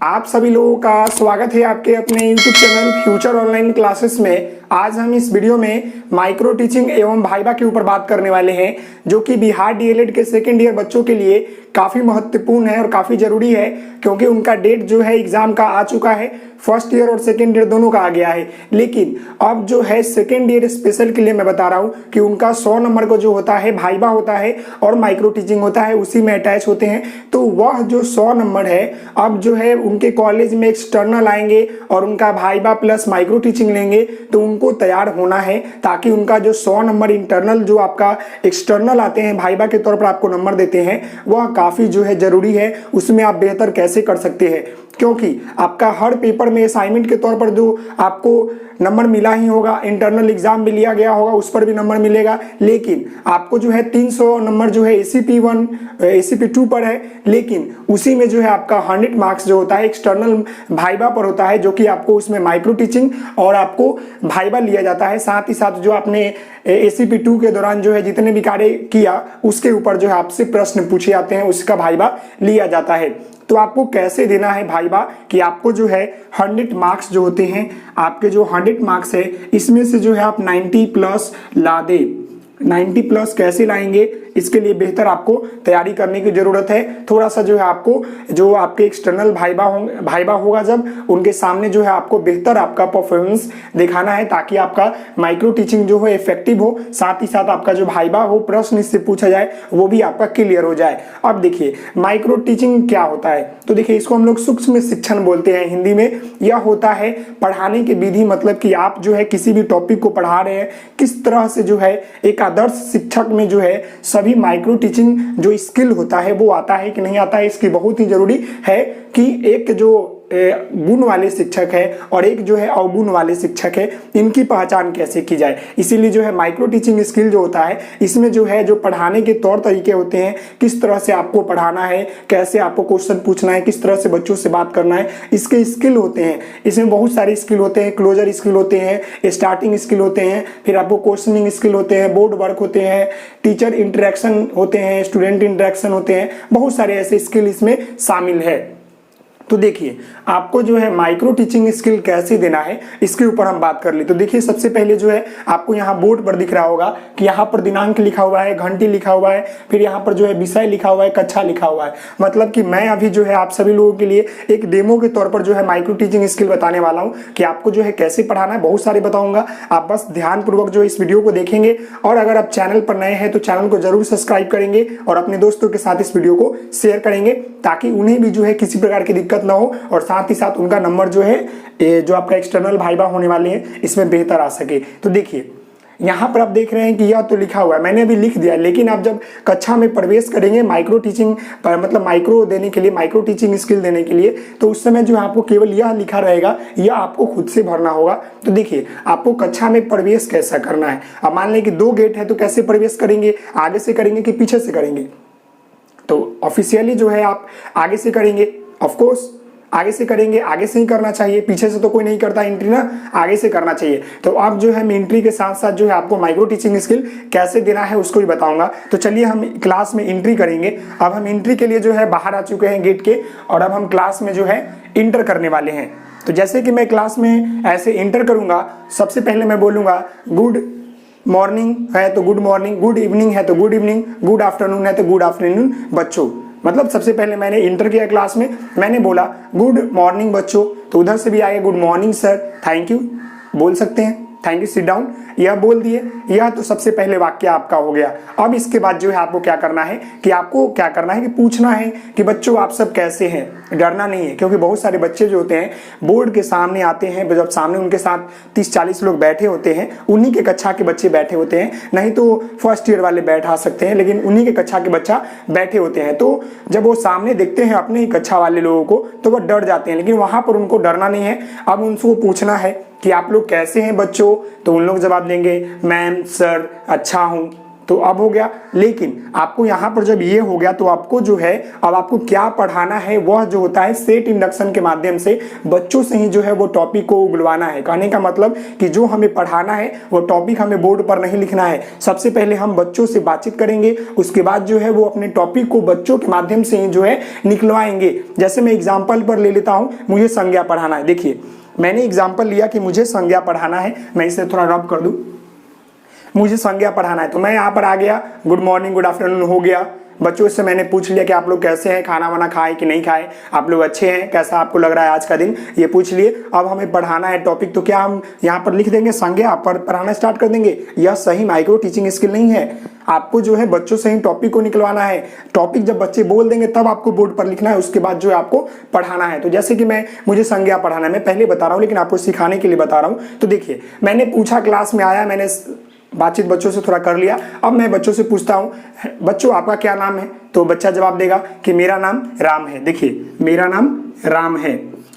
आप सभी लोगों का स्वागत है आपके अपने YouTube channel future online classes में। आज हम इस वीडियो में माइक्रो टीचिंग एवं भाइबा के ऊपर बात करने वाले हैं, जो कि बिहार डीएलएड के सेकेंड ईयर बच्चों के लिए काफ़ी महत्वपूर्ण है और काफ़ी ज़रूरी है, क्योंकि उनका डेट जो है एग्ज़ाम का आ चुका है। फर्स्ट ईयर और सेकेंड ईयर दोनों का आ गया है, लेकिन अब जो है सेकेंड ईयर स्पेशल के लिए मैं बता रहा हूँ कि उनका 100 नंबर का जो होता है भाइबा होता है और माइक्रो टीचिंग होता है, उसी में अटैच होते हैं। तो वह जो 100 नंबर है अब जो है उनके कॉलेज में एक्सटर्नल आएंगे और उनका भाइबा प्लस माइक्रो टीचिंग लेंगे, तो उनको तैयार होना है ताकि उनका जो 100 नंबर इंटरनल जो आपका एक्सटर्नल आते हैं भाइबा के तौर पर आपको नंबर देते हैं, वह काफ़ी जो है ज़रूरी है। उसमें आप बेहतर कैसे कर सकते हैं, क्योंकि आपका हर पेपर में असाइनमेंट के तौर पर जो आपको नंबर मिला ही होगा, इंटरनल एग्जाम भी लिया गया होगा, उस पर भी नंबर मिलेगा। लेकिन आपको जो है 300 नंबर जो है ACP1 ACP2 पर है, लेकिन उसी में जो है आपका 100 मार्क्स जो होता है एक्सटर्नल भाइबा पर होता है, जो कि आपको उसमें माइक्रो टीचिंग और आपको भाइबा लिया जाता है। साथ ही साथ जो आपने ACP2 के दौरान जो है जितने भी कार्य किया उसके ऊपर जो है आपसे प्रश्न पूछे जाते हैं, उसका भाइबा लिया जाता है। तो आपको कैसे देना है भाइबा कि आपको जो है 100 मार्क्स जो होते हैं, आपके जो 100 मार्क्स है इसमें से जो है आप 90 प्लस ला दे। 90 प्लस कैसे लाएंगे, इसके लिए बेहतर आपको तैयारी करने की जरूरत है। थोड़ा सा जो है आपको जो आपके एक्सटर्नल भाइबा होगा जब उनके सामने जो है आपको बेहतर आपका परफॉर्मेंस दिखाना है, ताकि आपका माइक्रो टीचिंग जो है इफेक्टिव हो, साथ ही साथ आपका जो भाइबा हो प्रश्न इससे पूछा जाए वो भी आपका क्लियर हो जाए। अब देखिए माइक्रो टीचिंग क्या होता है, तो देखिए इसको हम लोग सूक्ष्म शिक्षण बोलते हैं हिंदी में। यह होता है पढ़ाने की विधि, मतलब कि आप जो है किसी भी टॉपिक को पढ़ा रहे हैं, किस तरह से जो है एक आदर्श शिक्षक में जो है सभी माइक्रो टीचिंग जो स्किल होता है वो आता है कि नहीं आता है। इसकी बहुत ही जरूरी है कि एक जो गुण वाले शिक्षक है और एक जो है अवगुण वाले शिक्षक है, इनकी पहचान कैसे की जाए। इसीलिए जो है माइक्रो टीचिंग स्किल जो होता है इसमें जो है जो पढ़ाने के तौर तरीके होते हैं, किस तरह से आपको पढ़ाना है, कैसे आपको क्वेश्चन पूछना है, किस तरह से बच्चों से बात करना है, इसके स्किल होते हैं। इसमें बहुत सारे स्किल होते हैं, क्लोजर स्किल होते हैं, स्टार्टिंग स्किल होते हैं, फिर आपको क्वेश्चनिंग स्किल होते हैं, बोर्ड वर्क होते हैं, टीचर इंटरेक्शन होते हैं, स्टूडेंट इंटरेक्शन होते हैं, बहुत सारे ऐसे स्किल इसमें शामिल है। तो देखिए आपको जो है माइक्रो टीचिंग स्किल कैसे देना है इसके ऊपर हम बात कर ली। तो देखिए सबसे पहले जो है आपको यहाँ बोर्ड पर दिख रहा होगा कि यहाँ पर दिनांक लिखा हुआ है, घंटी लिखा हुआ है, फिर यहाँ पर जो है विषय लिखा हुआ है, कक्षा लिखा हुआ है। मतलब कि मैं अभी जो है आप सभी लोगों के लिए एक डेमो के तौर पर जो है माइक्रो टीचिंग स्किल बताने वाला हूँ कि आपको जो है कैसे पढ़ाना है। बहुत सारे बताऊंगा, आप बस ध्यानपूर्वक जो इस वीडियो को देखेंगे। और अगर आप चैनल पर नए हैं तो चैनल को जरूर सब्सक्राइब करेंगे और अपने दोस्तों के साथ इस वीडियो को शेयर करेंगे, ताकि उन्हें भी जो है किसी प्रकार की दिक्कत ना हो और साथ ही साथ उनका नंबर जो है जो आपका एक्सटर्नल भाइबा होने वाले हैं इसमें बेहतर आ सके। तो देखिए यहाँ पर आप देख रहे हैं कि यह तो लिखा हुआ है, मैंने अभी लिख दिया, लेकिन आप जब कक्षा में प्रवेश करेंगे माइक्रो टीचिंग मतलब माइक्रो देने के लिए, माइक्रो टीचिंग स्किल देने के लिए, तो उस समय जो आपको केवल यह लिखा रहेगा, यह आपको खुद से भरना होगा। तो देखिए आपको कक्षा में प्रवेश कैसा करना है। अब मान लें कि 2 गेट है तो कैसे प्रवेश करेंगे, आगे से करेंगे कि पीछे से करेंगे। तो ऑफिशियली जो है आप आगे से करेंगे, ऑफकोर्स आगे से करेंगे, आगे से ही करना चाहिए, पीछे से तो कोई नहीं करता एंट्री ना, आगे से करना चाहिए। तो अब जो है मैं एंट्री के साथ साथ जो है आपको माइक्रो टीचिंग स्किल कैसे देना है उसको भी बताऊंगा। तो चलिए हम क्लास में एंट्री करेंगे। अब हम एंट्री के लिए जो है बाहर आ चुके हैं गेट के, और अब हम क्लास में जो है इंटर करने वाले हैं। तो जैसे कि मैं क्लास में ऐसे इंटर करूंगा, सबसे पहले मैं बोलूंगा गुड मॉर्निंग है तो गुड मॉर्निंग, गुड इवनिंग है तो गुड इवनिंग, गुड आफ्टरनून है तो गुड आफ्टरनून बच्चों। मतलब सबसे पहले मैंने इंटर किया क्लास में, मैंने बोला गुड मॉर्निंग बच्चों, तो उधर से भी आएगा good morning sir, thank you बोल सकते हैं, थैंक यू सिट डाउन, यह बोल दिए। यह तो सबसे पहले वाक्य आपका हो गया। अब इसके बाद जो है आपको क्या करना है कि पूछना है कि बच्चों आप सब कैसे हैं। डरना नहीं है, क्योंकि बहुत सारे बच्चे जो होते हैं बोर्ड के सामने आते हैं, जब सामने उनके साथ 30-40 लोग बैठे होते हैं, उन्हीं के कक्षा के बच्चे बैठे होते हैं, नहीं तो फर्स्ट ईयर वाले बैठा सकते हैं, लेकिन उन्हीं के कक्षा के बच्चा बैठे होते हैं। तो जब वो सामने देखते हैं अपने ही कक्षा वाले लोगों को तो वो डर जाते हैं, लेकिन वहां पर उनको डरना नहीं है। अब उनको पूछना है कि आप लोग कैसे हैं बच्चों, तो उन लोग जवाब देंगे मैम सर अच्छा हूँ, तो अब हो गया। लेकिन आपको यहाँ पर जब ये हो गया तो आपको जो है अब आपको क्या पढ़ाना है, वह जो होता है सेट इंडक्शन के माध्यम से बच्चों से ही जो है वो टॉपिक को उगलवाना है। कहने का मतलब कि जो हमें पढ़ाना है वो टॉपिक हमें बोर्ड पर नहीं लिखना है। सबसे पहले हम बच्चों से बातचीत करेंगे, उसके बाद जो है वो अपने टॉपिक को बच्चों के माध्यम से ही जो है निकलवाएंगे। जैसे मैं एग्जाम्पल पर ले लेता हूँ, मुझे संज्ञा पढ़ाना है। देखिए मैंने एग्जाम्पल लिया कि मुझे संज्ञा पढ़ाना है, मैं इसे थोड़ा रब कर दूं, मुझे संज्ञा पढ़ाना है। तो मैं यहाँ पर आ गया, गुड मॉर्निंग गुड आफ्टरनून हो गया। बच्चों से मैंने पूछ लिया कि आप लोग कैसे हैं, खाना वाना खाए कि नहीं खाए, आप लोग अच्छे हैं, कैसा आपको लग रहा है आज का दिन, ये पूछ लिए। अब हमें पढ़ाना है टॉपिक, तो क्या हम यहाँ पर लिख देंगे संज्ञा पर पढ़ाना स्टार्ट कर देंगे? यह सही माइक्रो टीचिंग स्किल नहीं है। आपको जो है बच्चों से ही टॉपिक को निकलवाना है। टॉपिक जब बच्चे बोल देंगे तब आपको बोर्ड पर लिखना है, उसके बाद जो है आपको पढ़ाना है। तो जैसे कि मुझे संज्ञा पढ़ाना है, मैं पहले बता रहा हूँ लेकिन आपको सिखाने के लिए बता रहा हूँ। तो देखिए मैंने पूछा, क्लास में आया, मैंने बातचीत बच्चों से थोड़ा कर लिया। अब मैं बच्चों से पूछता हूँ, बच्चों आपका क्या नाम है? तो बच्चा जवाब देगा कि मेरा नाम राम है। देखिए मेरा नाम राम है,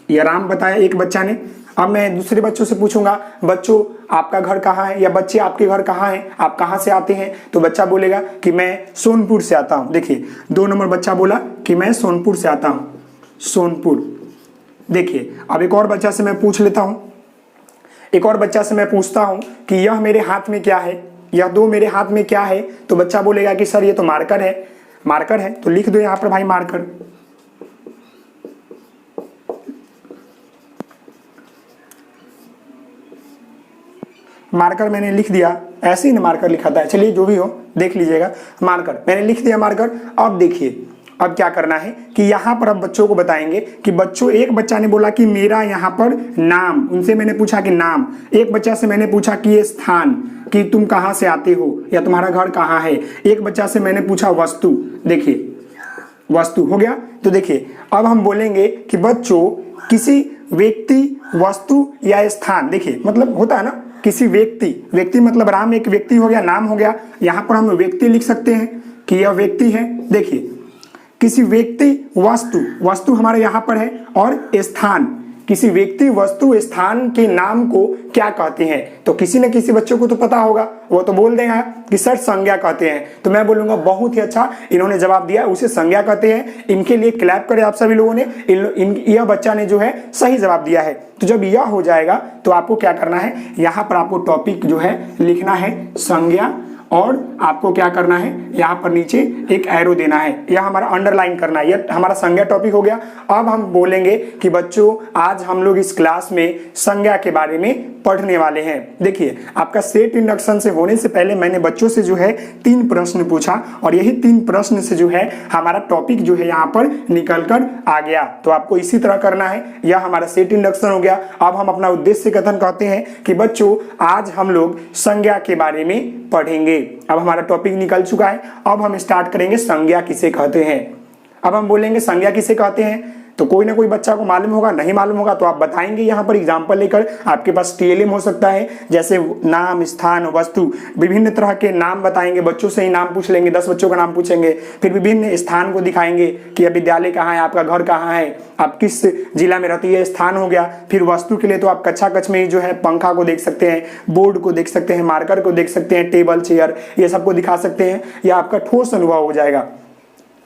यह राम बताया एक बच्चा ने। अब मैं दूसरे बच्चों से पूछूंगा, बच्चों आपका घर कहाँ है, या बच्चे आपके घर कहाँ है, आप कहाँ से आते हैं? तो बच्चा बोलेगा कि मैं सोनपुर से आता हूँ। देखिए 2 नंबर बच्चा बोला कि मैं सोनपुर से आता हूँ, सोनपुर। देखिए अब एक और बच्चा से मैं पूछ लेता हूँ, एक और बच्चा से मैं पूछता हूं कि यह मेरे हाथ में क्या है, यह 2 मेरे हाथ में क्या है? तो बच्चा बोलेगा कि सर ये तो मार्कर है। मार्कर है तो लिख दो यहां पर भाई मार्कर। मार्कर मैंने लिख दिया, ऐसे ही ना मार्कर लिखा था, चलिए जो भी हो देख लीजिएगा। मार्कर मैंने लिख दिया मार्कर। अब देखिए अब क्या करना है कि यहाँ पर अब बच्चों को बताएंगे कि बच्चों, एक बच्चा ने बोला कि मेरा यहाँ पर नाम, उनसे मैंने पूछा कि नाम। एक बच्चा से मैंने पूछा कि ये स्थान, कि तुम कहाँ से आते हो या तुम्हारा घर कहाँ है। एक बच्चा से मैंने पूछा वस्तु, देखिए वस्तु हो गया। तो देखिए अब हम बोलेंगे कि बच्चों किसी व्यक्ति, वस्तु या स्थान, देखिए मतलब होता है ना किसी व्यक्ति, व्यक्ति मतलब राम एक व्यक्ति हो गया, नाम हो गया। यहाँ पर हम व्यक्ति लिख सकते हैं कि यह व्यक्ति है। देखिए किसी व्यक्ति, वस्तु, वस्तु हमारे यहाँ पर है, और स्थान, किसी व्यक्ति वस्तु स्थान के नाम को क्या कहते हैं? तो किसी न किसी बच्चों को तो पता होगा, वो तो बोल देगा कि सर संज्ञा कहते हैं। तो मैं बोलूंगा बहुत ही अच्छा, इन्होंने जवाब दिया, उसे संज्ञा कहते हैं। इनके लिए क्लैप करें आप सभी लोगों ने। यह बच्चा ने जो है सही जवाब दिया है। तो जब यह हो जाएगा तो आपको क्या करना है, यहाँ पर आपको टॉपिक जो है लिखना है संज्ञा, और आपको क्या करना है, यहाँ पर नीचे एक एरो देना है, यह हमारा अंडरलाइन करना है। यह हमारा संज्ञा टॉपिक हो गया। अब हम बोलेंगे कि बच्चों आज हम लोग इस क्लास में संज्ञा के बारे में पढ़ने वाले हैं। देखिए आपका सेट इंडक्शन से होने से पहले मैंने बच्चों से जो है 3 प्रश्न पूछा, और यही 3 प्रश्न से जो है हमारा टॉपिक जो है यहाँ पर निकल कर आ गया। तो आपको इसी तरह करना है। यह हमारा सेट इंडक्शन हो गया। अब हम अपना उद्देश्य कथन कहते हैं कि बच्चों आज हम लोग संज्ञा के बारे में पढ़ेंगे। अब हमारा टॉपिक निकल चुका है। अब हम स्टार्ट करेंगे संज्ञा किसे कहते हैं। अब हम बोलेंगे संज्ञा किसे कहते हैं, तो कोई ना कोई बच्चा को मालूम होगा, नहीं मालूम होगा तो आप बताएंगे यहाँ पर एग्जाम्पल लेकर। आपके पास TLM हो सकता है, जैसे नाम, स्थान, वस्तु, विभिन्न तरह के नाम बताएंगे। बच्चों से ही नाम पूछ लेंगे, 10 बच्चों का नाम पूछेंगे। फिर विभिन्न स्थान को दिखाएंगे कि यह विद्यालय कहाँ है, आपका घर कहाँ है, आप किस जिला में रहती है, स्थान हो गया। फिर वस्तु के लिए तो आप कक्षा कक्ष में ही जो है पंखा को देख सकते हैं, बोर्ड को देख सकते हैं, मार्कर को देख सकते हैं, टेबल चेयर ये सबको दिखा सकते हैं। यह आपका ठोस अनुभव हो जाएगा।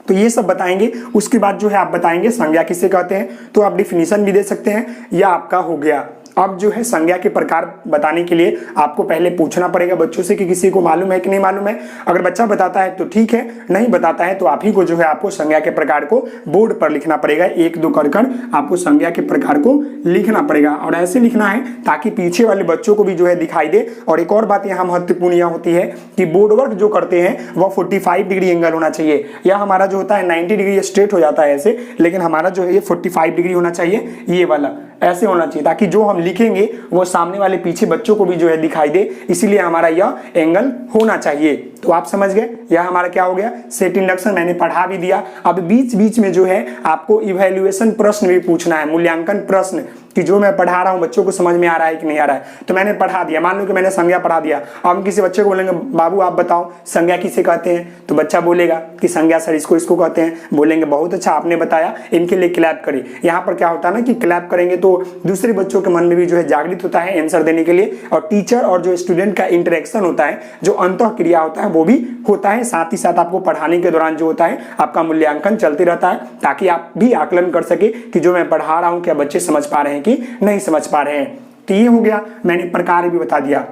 तो ये सब बताएंगे। उसके बाद जो है आप बताएंगे संज्ञा किसे कहते हैं, तो आप डिफिनीशन भी दे सकते हैं। यह आपका हो गया। अब जो है संज्ञा के प्रकार बताने के लिए आपको पहले पूछना पड़ेगा बच्चों से कि किसी को मालूम है कि नहीं मालूम है। अगर बच्चा बताता है तो ठीक है, नहीं बताता है तो आप ही को जो है आपको संज्ञा के प्रकार को बोर्ड पर लिखना पड़ेगा। 1-2 कर आपको संज्ञा के प्रकार को लिखना पड़ेगा, और ऐसे लिखना है ताकि पीछे वाले बच्चों को भी जो है दिखाई दे। और एक और बात यहाँ महत्वपूर्ण यह होती है कि बोर्ड वर्क जो करते हैं वह 45 डिग्री एंगल होना चाहिए। यह हमारा जो होता है 90 डिग्री स्ट्रेट हो जाता है ऐसे, लेकिन हमारा जो है ये 45 डिग्री होना चाहिए, ये वाला ऐसे होना चाहिए, ताकि जो हम लिखेंगे वो सामने वाले पीछे बच्चों को भी जो है दिखाई दे। इसीलिए हमारा यह एंगल होना चाहिए। तो आप समझ गए, यह हमारा क्या हो गया, सेट इंडक्शन मैंने पढ़ा भी दिया। अब बीच बीच में जो है आपको इवैल्यूएशन प्रश्न भी पूछना है, मूल्यांकन प्रश्न। कि जो मैं पढ़ा रहा हूँ बच्चों को समझ में आ रहा है कि नहीं आ रहा है। तो मैंने पढ़ा दिया, मान लो कि मैंने संज्ञा पढ़ा दिया। अब हम किसी बच्चे को बोलेंगे बाबू आप बताओ संज्ञा किसे कहते हैं, तो बच्चा बोलेगा कि संज्ञा सर इसको इसको कहते हैं। बोलेंगे बहुत अच्छा आपने बताया, इनके लिए क्लैप करें। यहाँ पर क्या होता है ना कि क्लैप करेंगे तो दूसरे बच्चों के मन में भी जो है जागृत होता है आंसर देने के लिए, और टीचर और जो स्टूडेंट का इंटरेक्शन होता है, जो अंतः क्रिया होता है वो भी होता है। साथ ही साथ आपको पढ़ाने के दौरान जो होता है आपका मूल्यांकन चलते रहता है, ताकि आप भी आकलन कर सके कि जो मैं पढ़ा रहा हूं क्या बच्चे समझ पा रहे हैं कि नहीं समझ पा रहे हैं। तो ये हो गया, मैंने प्रकार भी बता दिया।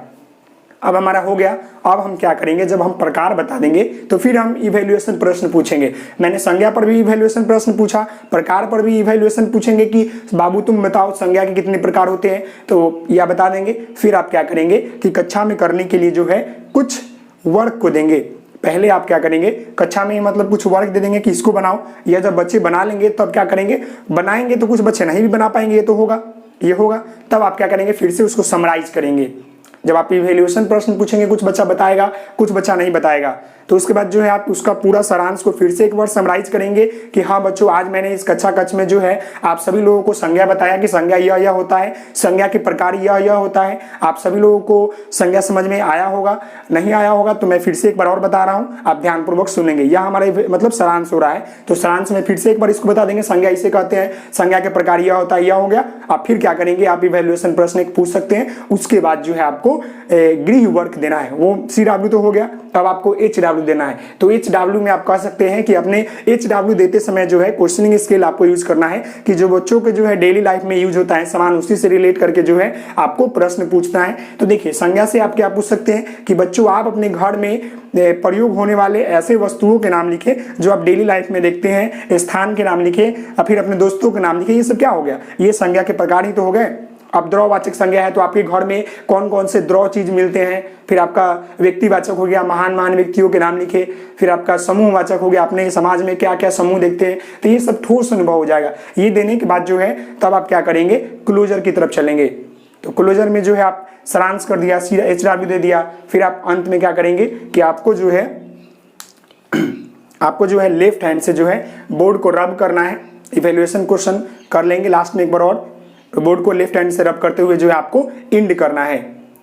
अब हमारा हो गया, अब हम क्या करेंगे, जब हम प्रकार बता देंगे तो फिर हम इवैल्यूएशन प्रश्न पूछेंगे। मैंने संज्ञा पर भी इवैल्यूएशन प्रश्न पूछा, प्रकार पर भी इवैल्यूएशन पूछेंगे कि बाबू तुम बताओ संज्ञा के कितने प्रकार होते हैं, तो यह बता देंगे। फिर आप क्या करेंगे कि कक्षा में करने के लिए जो है कुछ वर्क को देंगे। पहले आप क्या करेंगे, कक्षा में मतलब कुछ वर्क दे देंगे कि इसको बनाओ, या जब बच्चे बना लेंगे तब क्या करेंगे, बनाएंगे तो कुछ बच्चे नहीं भी बना पाएंगे, ये तो होगा, ये होगा। तब आप क्या करेंगे, फिर से उसको समराइज करेंगे। जब आप इवैल्यूएशन प्रश्न पूछेंगे कुछ बच्चा बताएगा कुछ बच्चा नहीं बताएगा, तो उसके बाद जो है आप उसका पूरा सारांश को फिर से एक बार समराइज करेंगे कि हाँ बच्चों आज मैंने इस कक्षा कक्ष में जो है आप सभी लोगों को संज्ञा बताया कि संज्ञा यह होता है, संज्ञा के प्रकार यह होता है। आप सभी लोगों को संज्ञा समझ में आया होगा, नहीं आया होगा तो मैं फिर से एक बार और बता रहा हूँ, आप ध्यानपूर्वक सुनेंगे। यह हमारा मतलब सारांश हो रहा है, तो सारांश में फिर से एक बार इसको बता देंगे संज्ञा इसे कहते हैं, संज्ञा के प्रकार यह होता है, यह हो गया। आप फिर क्या करेंगे, आप इवैल्यूएशन प्रश्न एक पूछ सकते हैं। उसके बाद जो है आपको गृह वर्क देना है, वो CW तो हो गया, अब आपको HW देना है। तो HW में आप कह सकते हैं कि अपने HW देते समय जो है क्वेश्चनिंग स्किल आपको यूज करना है, कि जो बच्चों के जो है डेली लाइफ में यूज होता है सामान, उसी से रिलेट करके जो है आपको प्रश्न पूछना है। तो देखिए संज्ञा से आप क्या पूछ सकते हैं कि बच्चों आप अपने घर में प्रयोग होने वाले ऐसे वस्तुओं के नाम लिखे जो आप डेली लाइफ में देखते हैं, स्थान के नाम लिखे, और फिर अपने दोस्तों के नाम लिखे। ये सब क्या हो गया, ये संज्ञा के प्रकार ही तो हो गए। अब द्रववाचक संज्ञा है तो आपके घर में कौन कौन से द्रव चीज मिलते हैं। फिर आपका व्यक्तिवाचक हो गया, महान महान व्यक्तियों के नाम लिखे। फिर आपका समूहवाचक हो गया, अपने समाज में क्या क्या समूह देखते हैं। तो ये सब ठोस अनुभव हो जाएगा। ये देने के बाद जो है तब आप क्या करेंगे, क्लोजर की तरफ चलेंगे। तो क्लोजर में जो है आप सारांश कर दिया, सीधा HW दे दिया। फिर आप अंत में क्या करेंगे कि आपको जो है लेफ्ट हैंड से जो है बोर्ड को रब करना है। इवैल्यूएशन क्वेश्चन कर लेंगे लास्ट में एक बार और, तो बोर्ड को लेफ्ट हैंड से रब करते हुए जो है आपको इंड करना है,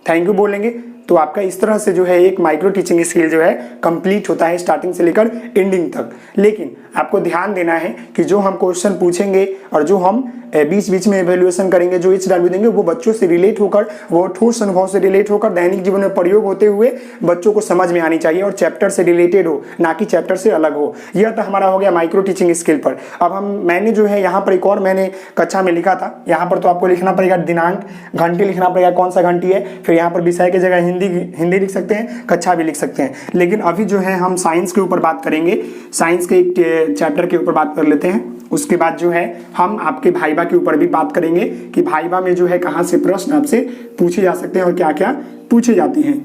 थैंक यू बोलेंगे। तो आपका इस तरह से जो है एक माइक्रो टीचिंग स्किल जो है कंप्लीट होता है स्टार्टिंग से लेकर एंडिंग तक। लेकिन आपको ध्यान देना है कि जो हम क्वेश्चन पूछेंगे और जो हम बीच बीच में इवैल्यूएशन करेंगे, जो HW देंगे, वो बच्चों से रिलेट होकर, वो ठोस अनुभव से रिलेट होकर, दैनिक जीवन में प्रयोग होते हुए बच्चों को समझ में आनी चाहिए और चैप्टर से रिलेटेड हो, ना कि चैप्टर से अलग हो। यह तो हमारा हो गया माइक्रो टीचिंग स्किल पर। अब मैंने जो है यहाँ पर एक और मैंने कक्षा में लिखा था, यहाँ पर तो आपको लिखना पड़ेगा दिनांक, घंटी लिखना पड़ेगा कौन सा घंटी है, फिर यहाँ पर विषय की जगह हिंदी लिख सकते हैं, कक्षा भी लिख सकते हैं। लेकिन अभी जो है हम साइंस के ऊपर बात करेंगे, साइंस के एक चैप्टर के ऊपर बात कर लेते हैं। उसके बाद जो है हम आपके भाइबा के ऊपर भी बात करेंगे कि भाइबा में जो है कहाँ से प्रश्न आपसे पूछे जा सकते हैं और क्या क्या पूछे जाते हैं।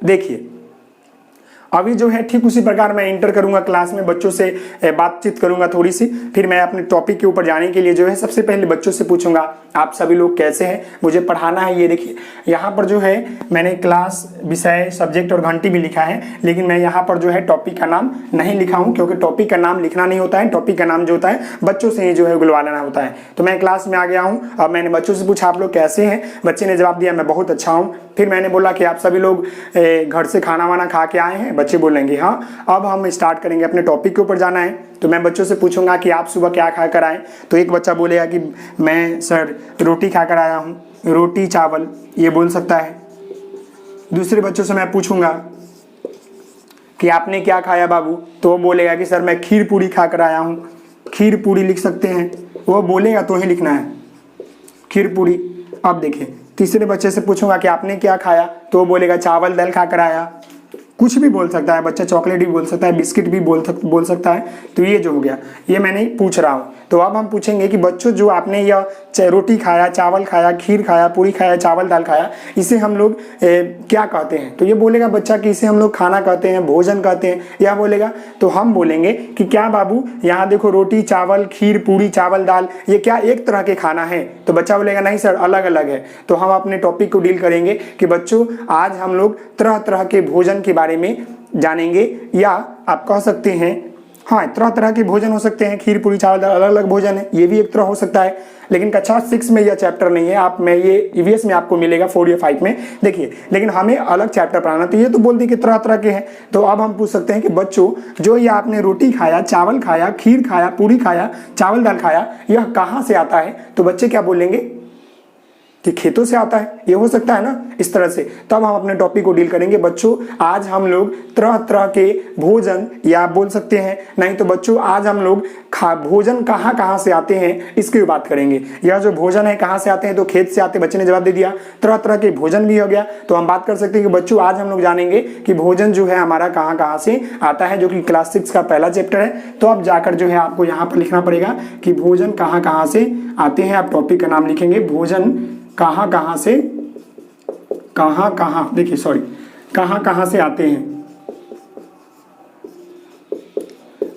देखिए अभी जो है ठीक उसी प्रकार मैं इंटर करूंगा, क्लास में बच्चों से बातचीत करूंगा थोड़ी सी। फिर मैं अपने टॉपिक के ऊपर जाने के लिए जो है सबसे पहले बच्चों से पूछूंगा आप सभी लोग कैसे हैं, मुझे पढ़ाना है। ये देखिए यहाँ पर जो है मैंने क्लास, विषय, सब्जेक्ट और घंटी भी लिखा है, लेकिन मैं यहाँ पर जो है टॉपिक का नाम नहीं लिखा हूँ, क्योंकि टॉपिक का नाम लिखना नहीं होता है। टॉपिक का नाम जो होता है बच्चों से ही जो है बुलवा लेना होता है। तो मैं क्लास में आ गया हूँ, अब मैंने बच्चों से पूछा आप लोग कैसे हैं, बच्चे ने जवाब दिया मैं बहुत अच्छा हूँ। फिर मैंने बोला कि आप सभी लोग घर से खाना वाना खा के आए हैं, बच्चे बोलेंगे हाँ। अब हम स्टार्ट करेंगे, अपने टॉपिक के ऊपर जाना है। तो मैं बच्चों से पूछूंगा कि आप सुबह क्या खा कर आए, तो एक बच्चा बोलेगा कि मैं सर रोटी खा कर आया हूँ, रोटी चावल ये बोल सकता है। दूसरे बच्चों से मैं पूछूंगा कि आपने क्या खाया बाबू, तो वो बोलेगा कि सर मैं खीर पूरी खा कर आया हूँ, खीर पूरी लिख सकते हैं, वो बोलेगा तो ही लिखना है खीर पूरी। अब देखिए तीसरे बच्चे से पूछूंगा कि आपने क्या खाया, तो वो बोलेगा चावल दाल खा कर आया। कुछ भी बोल सकता है बच्चा, चॉकलेट भी बोल सकता है, बिस्किट भी बोल सकता है। तो ये जो हो गया ये मैंने पूछ रहा हूँ। तो अब हम पूछेंगे कि बच्चों जो आपने यह रोटी खाया, चावल खाया, खीर खाया, पूरी खाया, चावल दाल खाया, इसे हम लोग क्या कहते हैं। तो ये बोलेगा बच्चा कि इसे हम लोग खाना कहते हैं, भोजन कहते हैं, या बोलेगा। तो हम बोलेंगे कि क्या बाबू यहाँ देखो रोटी चावल खीर पूरी चावल दाल ये क्या एक तरह के खाना है। तो बच्चा बोलेगा नहीं सर अलग अलग है। तो हम अपने टॉपिक को डील करेंगे कि बच्चों आज हम लोग तरह तरह के भोजन के बारे में जानेंगे, या आप कह सकते हैं हाँ, तरह तरह के भोजन हो सकते हैं, खीर पूरी चावल दाल अलग अलग भोजन है, ये भी एक तरह हो सकता है। लेकिन कक्षा 6 में यह चैप्टर नहीं है, आप में ये ईवीएस में आपको मिलेगा 4 या 5 में। देखिए, लेकिन हमें अलग चैप्टर पढ़ाना, तो ये तो बोल दी कि तरह तरह के हैं। तो अब हम पूछ सकते हैं कि बच्चों, जो ये आपने रोटी खाया, चावल खाया, खीर खाया, पूरी खाया, चावल दाल खाया, यह कहाँ से आता है? तो बच्चे क्या बोलेंगे कि खेतों से आता है। ये हो सकता है ना, इस तरह से। तब हम अपने टॉपिक को डील करेंगे। बच्चों, आज हम लोग तरह तरह के भोजन, या आप बोल सकते हैं, नहीं तो बच्चों आज हम लोग भोजन कहाँ कहाँ से आते हैं इसकी बात करेंगे। यह जो भोजन है कहाँ से आते हैं, तो खेत से आते, बच्चे ने जवाब दे दिया। तरह तरह के भोजन भी हो गया। तो हम बात कर सकते हैं कि बच्चों आज हम लोग जानेंगे कि भोजन जो है हमारा कहाँ कहाँ से आता है, जो कि क्लास 6 का पहला चैप्टर है। तो अब जाकर जो है आपको यहाँ पर लिखना पड़ेगा कि भोजन कहाँ कहाँ से आते हैं। आप टॉपिक का नाम लिखेंगे, भोजन कहाँ कहाँ से, कहाँ कहाँ से आते हैं।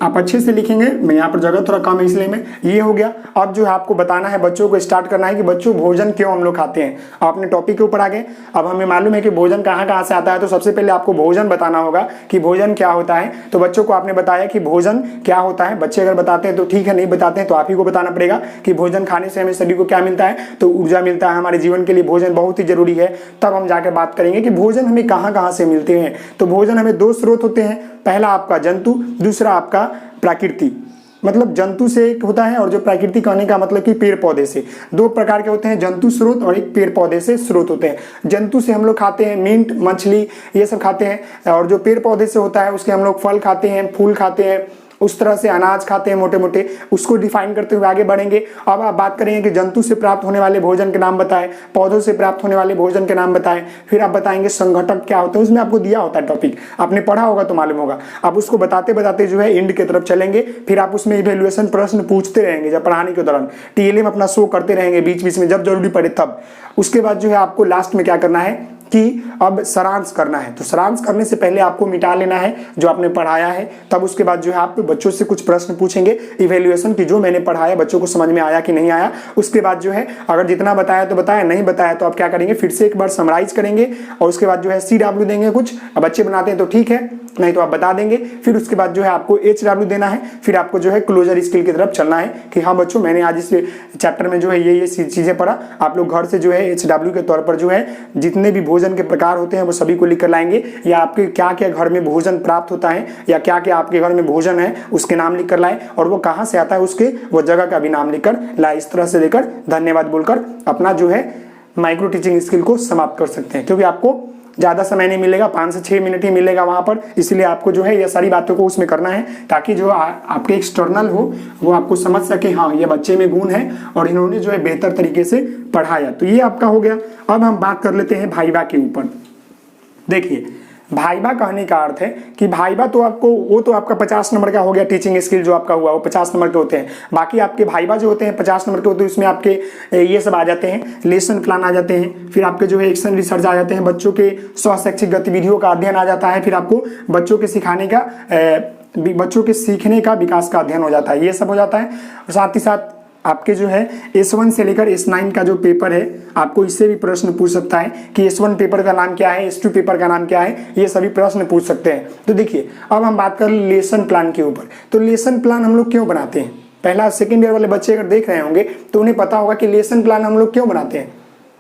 आप अच्छे से लिखेंगे, मैं यहाँ पर जगह थोड़ा कम है इसलिए मैं, ये हो गया। अब जो है आपको बताना है, बच्चों को स्टार्ट करना है कि बच्चों भोजन क्यों हम लोग खाते हैं। आप अपने टॉपिक के ऊपर आ गए। अब हमें मालूम है कि भोजन कहाँ कहाँ से आता है, तो सबसे पहले आपको भोजन बताना होगा कि भोजन क्या होता है। तो बच्चों को आपने बताया कि भोजन क्या होता है। बच्चे अगर बताते हैं तो ठीक है, नहीं बताते हैं तो आप ही को बताना पड़ेगा कि भोजन खाने से हमें शरीर को क्या मिलता है। तो ऊर्जा मिलता है, हमारे जीवन के लिए भोजन बहुत ही जरूरी है। तब हम जाकर बात करेंगे कि भोजन हमें कहाँ कहाँ से मिलते हैं। तो भोजन हमें 2 स्रोत होते हैं, पहला आपका जंतु, दूसरा आपका प्राकृति। मतलब जंतु से एक होता है, और जो प्राकृतिक कहने का मतलब कि पेड़ पौधे से। 2 प्रकार के होते हैं, जंतु स्रोत और एक पेड़ पौधे से स्रोत होते हैं। जंतु से हम लोग खाते हैं मीट, मछली, ये सब खाते हैं। और जो पेड़ पौधे से होता है उसके हम लोग फल खाते हैं, फूल खाते हैं, उस तरह से अनाज खाते हैं मोटे मोटे। उसको डिफाइन करते हुए आगे बढ़ेंगे। अब आप बात करेंगे कि जंतु से प्राप्त होने वाले भोजन के नाम बताएं, पौधों से प्राप्त होने वाले भोजन के नाम बताएं। फिर आप बताएंगे संघटक क्या होते हैं, उसमें आपको दिया होता है टॉपिक, आपने पढ़ा होगा तो मालूम होगा। आप उसको बताते बताते जो है एंड की तरफ चलेंगे। फिर आप उसमें इवैल्यूएशन प्रश्न पूछते रहेंगे जब पढ़ाने के दौरान, टीएलएम अपना शो करते रहेंगे बीच बीच में जब जरूरी पड़े तब। उसके बाद जो है आपको लास्ट में क्या करना है कि अब सारांश करना है। तो सारांश करने से पहले आपको मिटा लेना है जो आपने पढ़ाया है। तब उसके बाद जो है आप बच्चों से कुछ प्रश्न पूछेंगे इवैल्यूएशन की, जो मैंने पढ़ाया बच्चों को समझ में आया कि नहीं आया। उसके बाद जो है अगर जितना बताया तो बताया, नहीं बताया तो आप क्या करेंगे, फिर से एक बार समराइज करेंगे। और उसके बाद जो है CW देंगे कुछ। अब बच्चे बनाते हैं तो ठीक है, नहीं तो आप बता देंगे। फिर उसके बाद जो है आपको HW देना है। फिर आपको जो है क्लोजर स्किल की तरफ चलना है कि हाँ बच्चों, मैंने आज इस चैप्टर में जो है ये चीजें पढ़ा। आप लोग घर से जो है HW के तौर पर जो है जितने भी भोजन के प्रकार होते हैं वो सभी को लिख कर लाएंगे, या आपके क्या क्या घर में भोजन प्राप्त होता है, या क्या क्या आपके घर में भोजन है उसके नाम लिख कर लाए, और वो कहाँ से आता है उसके वो जगह का भी नाम लिख कर लाए। इस तरह से लेकर धन्यवाद बोलकर अपना जो है माइक्रो टीचिंग स्किल को समाप्त कर सकते हैं। क्योंकि आपको ज़्यादा समय नहीं मिलेगा, 5 से 6 मिनट ही मिलेगा वहाँ पर। इसलिए आपको जो है ये सारी बातों को उसमें करना है ताकि जो आपके एक्सटर्नल हो वो आपको समझ सके, हाँ ये बच्चे में गुण है और इन्होंने जो है बेहतर तरीके से पढ़ाया। तो ये आपका हो गया। अब हम बात कर लेते हैं भाइबा के ऊपर। देखिए, भाइबा कहने का अर्थ है कि भाइबा तो आपको वो तो आपका 50 नंबर का हो गया। टीचिंग स्किल जो आपका हुआ वो 50 नंबर के होते हैं। बाकी आपके भाइबा जो होते हैं 50 नंबर के होते हैं। उसमें आपके ये सब आ जाते हैं, लेसन प्लान आ जाते हैं, फिर आपके जो है एक्शन रिसर्च आ जाते हैं, बच्चों के स्वशैक्षिक गतिविधियों का अध्ययन आ जाता है, फिर आपको बच्चों के सिखाने का बच्चों के सीखने का विकास का अध्ययन हो जाता है, ये सब हो जाता है। और साथ ही साथ आपके जो है S1 से लेकर S9 का जो पेपर है, आपको इससे भी प्रश्न पूछ सकता है कि S1 पेपर का नाम क्या है, S2 पेपर का नाम क्या है, ये सभी प्रश्न पूछ सकते हैं। तो देखिए, अब हम बात कर लेसन प्लान के ऊपर। तो लेसन प्लान हम लोग क्यों बनाते हैं? पहला सेकेंड ईयर वाले बच्चे अगर देख रहे होंगे तो उन्हें पता होगा कि लेसन प्लान हम लोग क्यों बनाते हैं,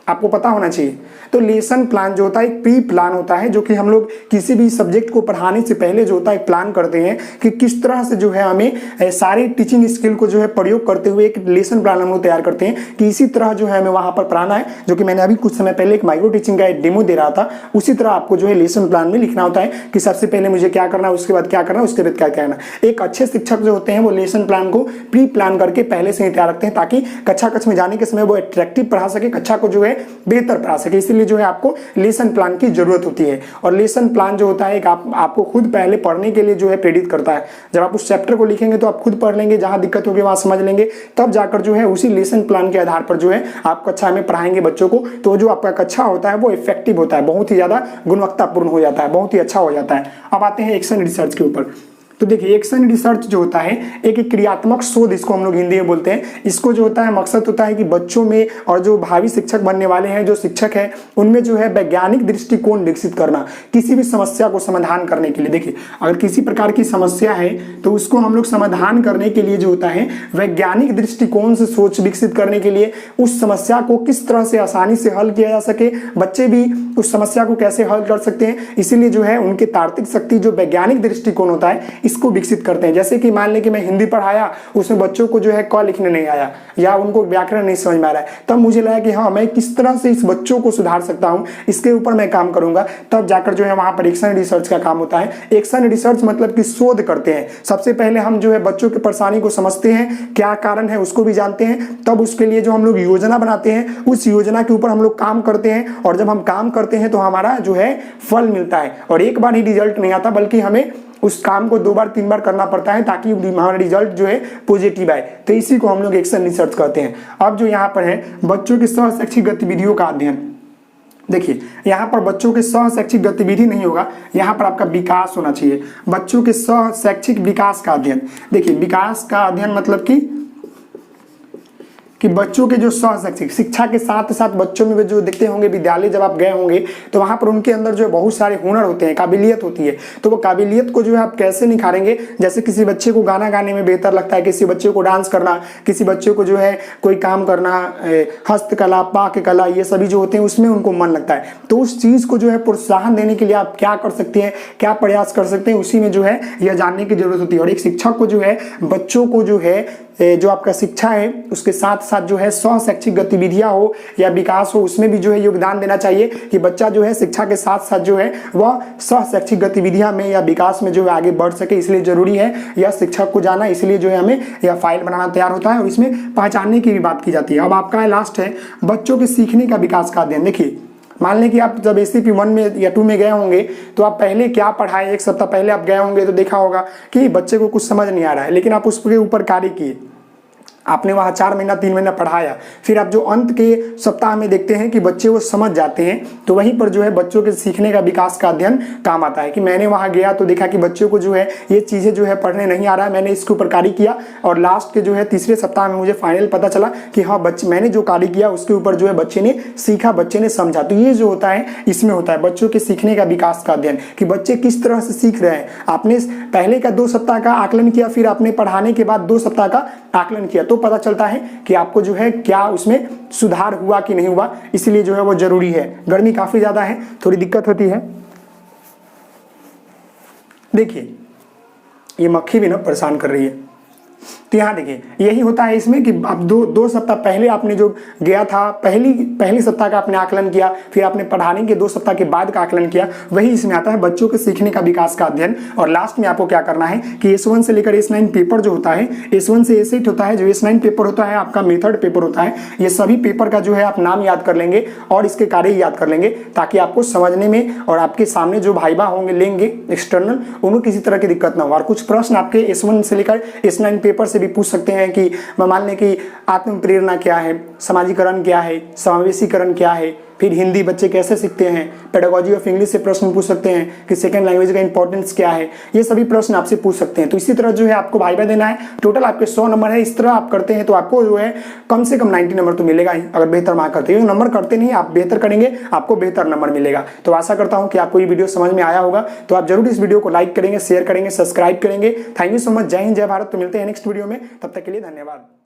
आपको पता होना चाहिए। तो लेसन प्लान जो होता है एक प्री प्लान होता है, जो कि हम लोग किसी भी सब्जेक्ट को पढ़ाने से पहले जो होता है एक प्लान करते हैं कि किस तरह से जो है हमें सारे टीचिंग स्किल को जो है प्रयोग करते हुए एक लेसन प्लान हम लोग तैयार करते हैं कि इसी तरह जो है हमें वहां पर पढ़ाना है। जो कि मैंने अभी कुछ समय पहले एक माइक्रो टीचिंग का एक डेमो दे रहा था, उसी तरह आपको जो है लेसन प्लान में लिखना होता है कि सबसे पहले मुझे क्या करना है, उसके बाद क्या करना है, उसके बाद क्या करना है। एक अच्छे शिक्षक जो होते हैं वो लेसन प्लान को प्री प्लान करके पहले से ही तैयार रखते हैं ताकि कक्षा कक्ष में जाने के समय वो अट्रैक्टिव पढ़ा सके, कक्षा को जो है बेहतर पढ़ा सके। इसलिए जो है आपको लेसन प्लान की जरूरत होती है। और लेसन प्लान जो होता है एक आपको खुद पहले पढ़ने के लिए जो है प्रेरित करता है। जब आप उस चैप्टर को लिखेंगे तो आप खुद पढ़ लेंगे, जहां दिक्कत होगी वहां समझ लेंगे, तब जाकर जो है उसी लेसन प्लान के आधार पर जो है आप कक्षा में पढ़ाएंगे बच्चों को। तो जो आपका कक्षा होता है वो इफेक्टिव होता है, बहुत ही ज्यादा गुणवत्तापूर्ण हो जाता है, बहुत ही अच्छा हो जाता है। अब आते हैं एक्शन रिसर्च के ऊपर। तो देखिए एक्शन रिसर्च जो होता है एक क्रियात्मक शोध, इसको हम लोग हिंदी में बोलते हैं। इसको जो होता है मकसद होता है कि बच्चों में और जो भावी शिक्षक बनने वाले हैं, जो शिक्षक है, उनमें जो है वैज्ञानिक दृष्टिकोण विकसित करना, किसी भी समस्या को समाधान करने के लिए। देखिए अगर किसी प्रकार की समस्या है तो उसको हम लोग समाधान करने के लिए जो होता है वैज्ञानिक दृष्टिकोण से सोच विकसित करने के लिए, उस समस्या को किस तरह से आसानी से हल किया जा सके, बच्चे भी उस समस्या को कैसे हल कर सकते हैं, इसीलिए जो है उनके तार्किक शक्ति, जो वैज्ञानिक दृष्टिकोण होता है, इसको विकसित करते हैं। जैसे कि मान लें कि मैं हिंदी पढ़ाया, उसमें बच्चों को जो है क लिखने नहीं आया या उनको व्याकरण नहीं समझ में आ रहा है, तब मुझे लगा कि हाँ मैं किस तरह से इस बच्चों को सुधार सकता हूँ, इसके ऊपर मैं काम करूंगा। तब जाकर जो है वहां पर एक्शन रिसर्च का काम होता है। एक्शन रिसर्च मतलब कि शोध करते हैं। सबसे पहले हम जो है बच्चों की परेशानी को समझते हैं, क्या कारण है उसको भी जानते हैं, तब उसके लिए जो हम लोग योजना बनाते हैं, उस योजना के ऊपर हम लोग काम करते हैं। और जब हम काम करते हैं तो हमारा जो है फल मिलता है। और एक बार ही रिजल्ट नहीं आता, बल्कि हमें उस काम को 2 बार 3 बार करना पड़ता है ताकि हमारा रिजल्ट जो है पॉजिटिव आए। तो इसी को हम लोग एक्शन रिसर्च करते हैं। अब जो यहाँ पर है बच्चों की सह शैक्षिक गतिविधियों का अध्ययन। देखिए यहाँ पर बच्चों के सह शैक्षिक गतिविधि नहीं होगा, यहाँ पर आपका विकास होना चाहिए। बच्चों के सह शैक्षिक विकास का अध्ययन। देखिए विकास का अध्ययन मतलब कि बच्चों के जो सह शैक्षिक शिक्षा के साथ साथ बच्चों में जो देखते होंगे, विद्यालय जब आप गए होंगे तो वहां पर उनके अंदर जो बहुत सारे हुनर होते हैं, काबिलियत होती है। तो वो काबिलियत को जो है आप कैसे निखारेंगे। जैसे किसी बच्चे को गाना गाने में बेहतर लगता है, किसी बच्चे को डांस करना, किसी बच्चे को जो है कोई काम करना, हस्तकला, पाक कला, ये सभी जो होते हैं उसमें उनको मन लगता है। तो उस चीज को जो है प्रोत्साहन देने के लिए आप क्या कर सकते हैं, क्या प्रयास कर सकते हैं, उसी में जो है यह जानने की जरूरत होती है। और एक शिक्षक को जो है बच्चों को जो है जो आपका शिक्षा है उसके साथ साथ जो है सह शैक्षिक गतिविधियां हो या विकास हो, उसमें भी जो है योगदान देना चाहिए कि बच्चा जो है शिक्षा के साथ साथ जो है वह सह शैक्षिक गतिविधियां में या विकास में जो है आगे बढ़ सके। इसलिए जरूरी है यह शिक्षक को जाना। इसलिए जो है हमें यह फाइल बनाना तैयार होता है और इसमें पहचानने की भी बात की जाती है। अब आपका लास्ट है बच्चों के सीखने का विकास का अध्ययन। देखिए मान लें कि आप जब ACP 1 में या 2 में गए होंगे तो आप पहले क्या पढ़ाए, एक सप्ताह पहले आप गए होंगे तो देखा होगा कि बच्चे को कुछ समझ नहीं आ रहा है, लेकिन आप उसके ऊपर कार्य किए, आपने वहाँ 4 महीना 3 महीना पढ़ाया। फिर आप जो अंत के सप्ताह में देखते हैं कि बच्चे वो समझ जाते हैं, तो वहीं पर जो है बच्चों के सीखने का विकास का अध्ययन काम आता है कि मैंने वहाँ गया तो देखा कि बच्चों को जो है ये चीज़ें जो है पढ़ने नहीं आ रहा है, मैंने इसके ऊपर कार्य किया और लास्ट के जो है तीसरे सप्ताह में मुझे फाइनल पता चला कि हाँ बच्चे मैंने जो कार्य किया उसके ऊपर जो है बच्चे ने सीखा, बच्चे ने समझा। तो ये जो होता है इसमें होता है बच्चों के सीखने का विकास का अध्ययन कि बच्चे किस तरह से सीख रहे हैं। आपने पहले का 2 सप्ताह का आकलन किया, फिर आपने पढ़ाने के बाद 2 सप्ताह का आकलन किया, तो पता चलता है कि आपको जो है क्या उसमें सुधार हुआ कि नहीं हुआ। इसलिए जो है वो जरूरी है। गर्मी काफी ज्यादा है, थोड़ी दिक्कत होती है। देखिए ये मक्खी भी ना परेशान कर रही है। तो यहाँ देखिए यही होता है इसमें कि आप दो सप्ताह पहले आपने जो गया था, पहली सप्ताह का आपने आकलन किया, फिर आपने पढ़ाने के 2 सप्ताह के बाद का आकलन किया, वही इसमें आता है बच्चों के सीखने का विकास का अध्ययन। और लास्ट में आपको क्या करना है कि S1 से लेकर S9 पेपर जो होता है, S1 से S8 होता है, जो S9 पेपर होता है आपका मेथड पेपर होता है, ये सभी पेपर का जो है आप नाम याद कर लेंगे और इसके कार्य याद कर लेंगे ताकि आपको समझने में और आपके सामने जो भाईबा होंगे लेंगे एक्सटर्नल, उनको किसी तरह की दिक्कत ना हो। और कुछ प्रश्न आपके S1 से लेकर S9 पेपर से भी पूछ सकते हैं कि मान लें कि आत्म प्रेरणा क्या है, समाजीकरण क्या है, समावेशीकरण क्या है, फिर हिंदी बच्चे कैसे सीखते हैं, पेडागोजी ऑफ इंग्लिश से प्रश्न पूछ सकते हैं कि सेकंड लैंग्वेज का इंपॉर्टेंस क्या है। ये सभी प्रश्न आपसे पूछ सकते हैं। तो इसी तरह जो है आपको वाइवा देना है। टोटल आपके 100 नंबर है। इस तरह आप करते हैं तो आपको जो है कम से कम 90 नंबर तो मिलेगा ही, अगर बेहतर मार्क करते हैं। नंबर करते नहीं, आप बेहतर करेंगे आपको बेहतर नंबर मिलेगा। तो आशा करता हूँ कि आपको ये वीडियो समझ में आया होगा। तो आप जरूर इस वीडियो को लाइक करेंगे, शेयर करेंगे, सब्सक्राइब करेंगे। Thank you so much. जय हिंद, जय भारत। तो मिलते हैं नेक्स्ट वीडियो में, तब तक के लिए धन्यवाद।